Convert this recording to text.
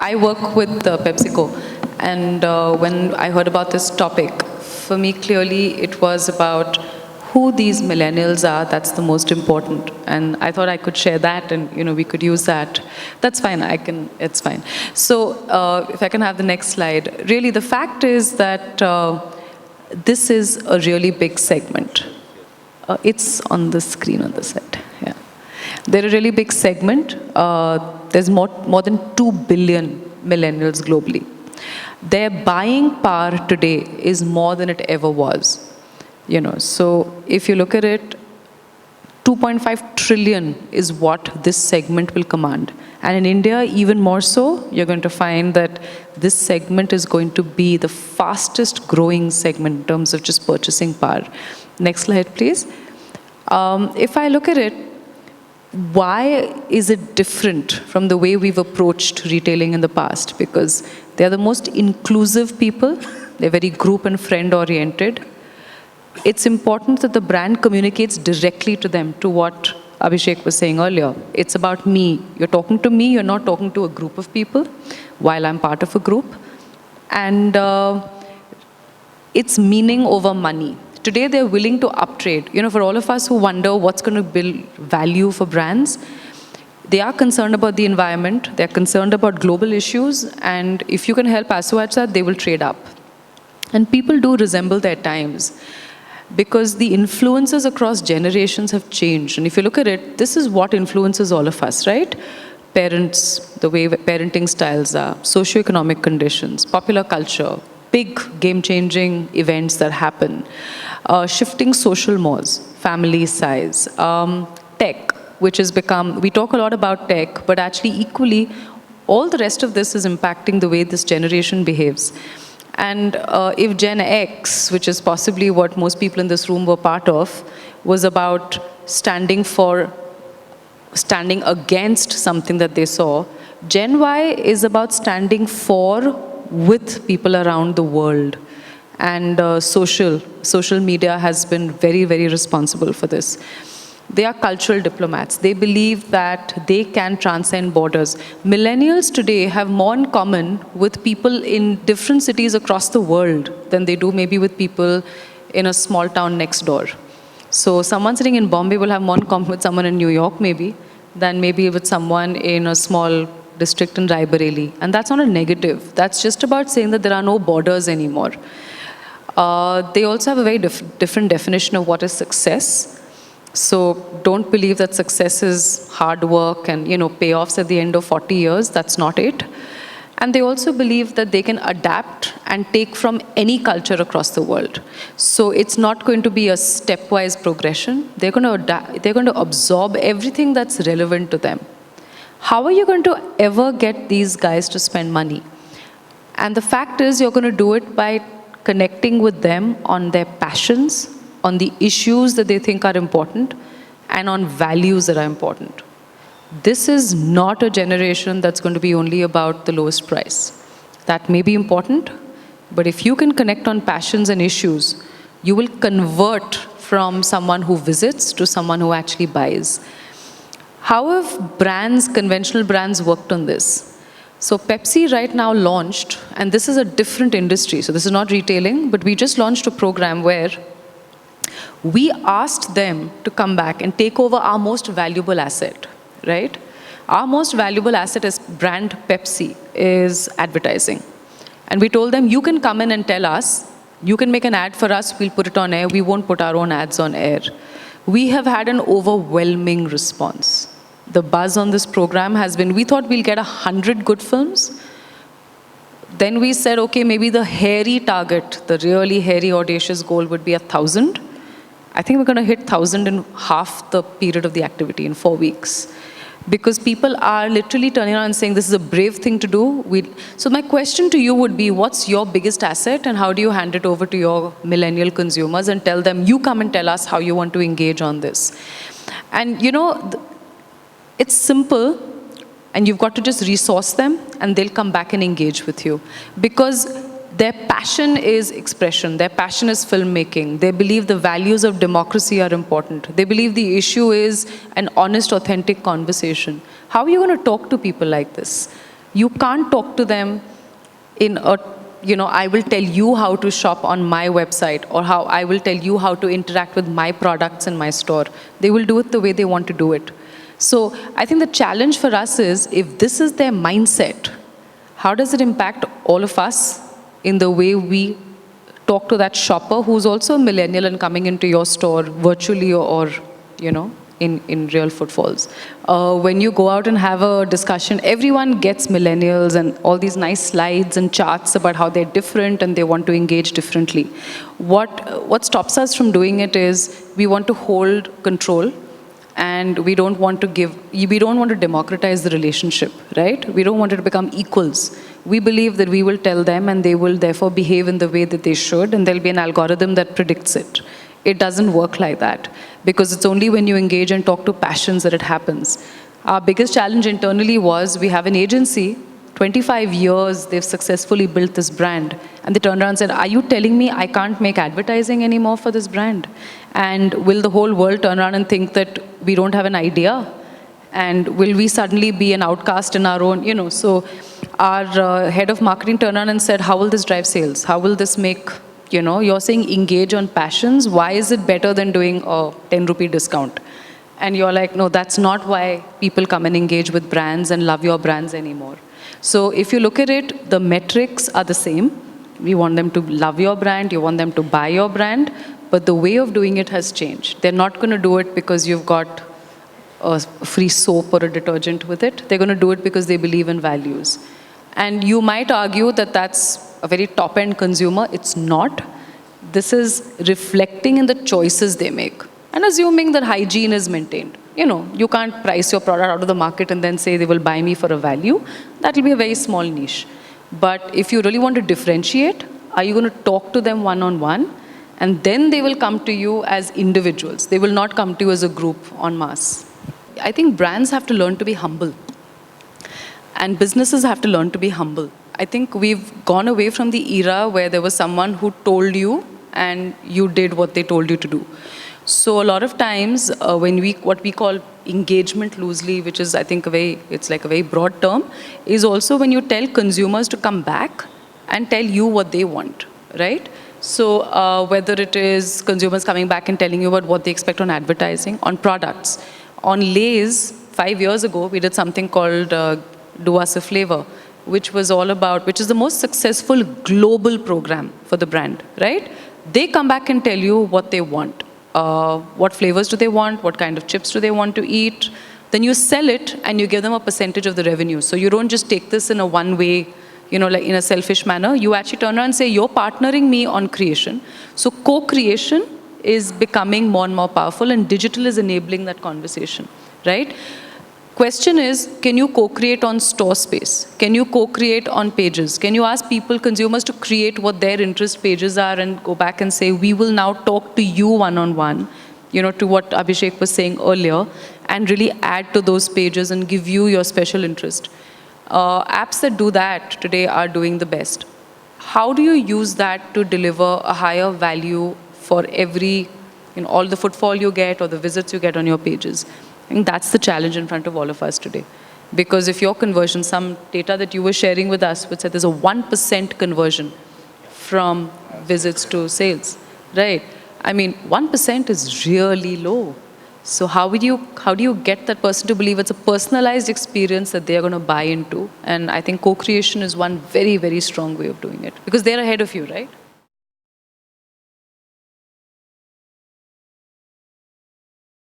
I work with PepsiCo, and when I heard about this topic, for me clearly it was about who these millennials are. That's the most important, and I thought I could share that, and we could use that. That's fine. It's fine. So if I can have the next slide. Really, the fact is that this is a really big segment. It's on the screen on the side. Yeah, they're a really big segment. There's more than 2 billion millennials globally. Their buying power today is more than it ever was. So if you look at it, 2.5 trillion is what this segment will command. And in India, even more so, you're going to find that this segment is going to be the fastest growing segment in terms of just purchasing power. Next slide, please. If I look at it, why is it different from the way we've approached retailing in the past? Because they're the most inclusive people. They're very group and friend oriented. It's important that the brand communicates directly to them, to what Abhishek was saying earlier. It's about me. You're talking to me, you're not talking to a group of people, while I'm part of a group. And it's meaning over money. Today, they're willing to uptrade. For all of us who wonder what's going to build value for brands, they are concerned about the environment, they're concerned about global issues, and if you can help assuage that, they will trade up. And people do resemble their times, because the influences across generations have changed. And if you look at it, this is what influences all of us, right? Parents, the way parenting styles are, socioeconomic conditions, popular culture, big game-changing events that happen, shifting social mores, family size, tech, which has become, we talk a lot about tech, but actually equally, all the rest of this is impacting the way this generation behaves. And if Gen X, which is possibly what most people in this room were part of, was about standing against something that they saw, Gen Y is about standing for with people around the world. And social media has been very, very responsible for this. They are cultural diplomats. They believe that they can transcend borders. Millennials today have more in common with people in different cities across the world than they do maybe with people in a small town next door. So someone sitting in Bombay will have more in common with someone in New York maybe than maybe with someone in a small district in Raebareli. And that's not a negative. That's just about saying that there are no borders anymore. They also have a very different definition of what is success. So don't believe that success is hard work and payoffs at the end of 40 years. That's not it. And they also believe that they can adapt and take from any culture across the world. So it's not going to be a stepwise progression. They're going to adapt, they're going to absorb everything that's relevant to them. How are you going to ever get these guys to spend money? And the fact is, you're going to do it by connecting with them on their passions, on the issues that they think are important, and on values that are important. This is not a generation that's going to be only about the lowest price. That may be important, but if you can connect on passions and issues, you will convert from someone who visits to someone who actually buys. How have conventional brands worked on this? So Pepsi right now launched, and this is a different industry, so this is not retailing, but we just launched a program where we asked them to come back and take over our most valuable asset, right? Our most valuable asset as brand Pepsi is advertising. And we told them, you can come in and tell us, you can make an ad for us, we'll put it on air, we won't put our own ads on air. We have had an overwhelming response. The buzz on this program has been, we thought we'll get 100 good films. Then we said, okay, maybe the hairy target, the really hairy, audacious goal would be 1,000. I think we're going to hit 1,000 in half the period of the activity, in 4 weeks. Because people are literally turning around and saying, this is a brave thing to do. So my question to you would be, what's your biggest asset and how do you hand it over to your millennial consumers and tell them, you come and tell us how you want to engage on this. And it's simple, and you've got to just resource them and they'll come back and engage with you. Because their passion is expression, their passion is filmmaking. They believe the values of democracy are important. They believe the issue is an honest, authentic conversation. How are you going to talk to people like this? You can't talk to them in a, I will tell you how to shop on my website, or how I will tell you how to interact with my products in my store. They will do it the way they want to do it. So I think the challenge for us is, if this is their mindset, how does it impact all of us in the way we talk to that shopper who's also a millennial and coming into your store virtually, or in real footfalls. When you go out and have a discussion, everyone gets millennials and all these nice slides and charts about how they're different and they want to engage differently. What stops us from doing it is we want to hold control, and we don't want to democratize the relationship, right? We don't want it to become equals. We believe that we will tell them and they will therefore behave in the way that they should, and there'll be an algorithm that predicts it. It doesn't work like that, because it's only when you engage and talk to passions that it happens. Our biggest challenge internally was, we have an agency, 25 years they've successfully built this brand, and they turned around and said, are you telling me I can't make advertising anymore for this brand? And will the whole world turn around and think that we don't have an idea? And will we suddenly be an outcast in our own, So our head of marketing turned around and said, how will this drive sales? How will this make, you're saying engage on passions. Why is it better than doing a 10 rupee discount? And you're like, no, that's not why people come and engage with brands and love your brands anymore. So if you look at it, the metrics are the same. We want them to love your brand, you want them to buy your brand, but the way of doing it has changed. They're not going to do it because you've got a free soap or a detergent with it. They're going to do it because they believe in values. And you might argue that that's a very top-end consumer. It's not. This is reflecting in the choices they make and assuming that hygiene is maintained. You can't price your product out of the market and then say they will buy me for a value. That will be a very small niche. But if you really want to differentiate, are you going to talk to them one-on-one? And then they will come to you as individuals. They will not come to you as a group en masse. I think brands have to learn to be humble. And businesses have to learn to be humble. I think we've gone away from the era where there was someone who told you and you did what they told you to do. So a lot of times what we call engagement loosely, which is I think it's like a very broad term, is also when you tell consumers to come back and tell you what they want, right? So whether it is consumers coming back and telling you about what they expect on advertising, on products. On Lay's, 5 years ago, we did something called Do Us a Flavor, which is the most successful global program for the brand, right? They come back and tell you what they want. What flavors do they want? What kind of chips do they want to eat? Then you sell it and you give them a percentage of the revenue. So you don't just take this in a one-way, like in a selfish manner. You actually turn around and say, you're partnering me on creation. So co-creation is becoming more and more powerful, and digital is enabling that conversation, right? Question is, can you co-create on store space? Can you co-create on pages? Can you ask consumers to create what their interest pages are and go back and say, we will now talk to you one-on-one, to what Abhishek was saying earlier, and really add to those pages and give you your special interest. Apps that do that today are doing the best. How do you use that to deliver a higher value for every, all the footfall you get or the visits you get on your pages? I think that's the challenge in front of all of us today. Because if your conversion, some data that you were sharing with us, which said there's a 1% conversion from visits to sales, right? I mean, 1% is really low. So how do you get that person to believe it's a personalized experience that they're going to buy into? And I think co-creation is one very, very strong way of doing it. Because they're ahead of you, right?